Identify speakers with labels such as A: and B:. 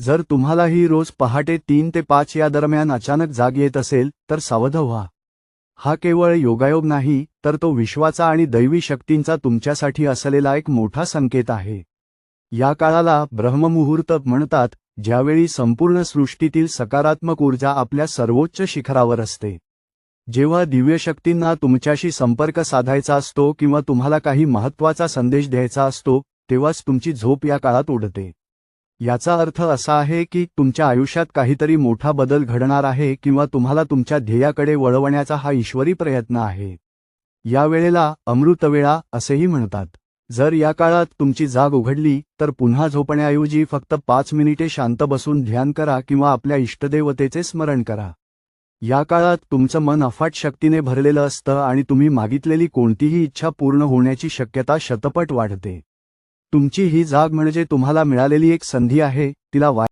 A: जर तुम्हालाही रोज पहाटे 3 ते 5 या दरम्यान अचानक जाग येत असेल तर सावध व्हा. हा केवळ योगायोग नाही, तर तो विश्वाचा आणि दैवी शक्तींचा तुमच्यासाठी असलेला एक मोठा संकेत आहे. या काळाला ब्रह्ममुहूर्त म्हणतात, ज्यावेळी संपूर्ण सृष्टीतील सकारात्मक ऊर्जा आपल्या सर्वोच्च शिखरावर असते. जेव्हा दिव्यशक्तींना तुमच्याशी संपर्क साधायचा असतो किंवा तुम्हाला काही महत्त्वाचा संदेश द्यायचा असतो, तेव्हाच तुमची झोप या काळात उडते. याचा अर्थ असा आहे की तुमच्या आयुष्यात काहीतरी मोठा बदल घडणार आहे किंवा तुम्हाला तुमच्या ध्येयाकडे वळवण्याचा हा ईश्वरी प्रयत्न आहे. या वेळेला अमृतवेळा असेही म्हणतात. जर या काळात तुमची जाग उघडली तर पुन्हा झोपण्याऐवजी फक्त 5 मिनिटे शांत बसून ध्यान करा किंवा आपल्या इष्टदेवतेचे स्मरण करा. या काळात तुमचं मन अफाट शक्तीने भरलेलं असतं आणि तुम्ही मागितलेली कोणतीही इच्छा पूर्ण होण्याची शक्यता शतपट वाढते. तुमची ही जाग म्हणजे तुम्हाला मिळालेली एक संधी आहे, तिला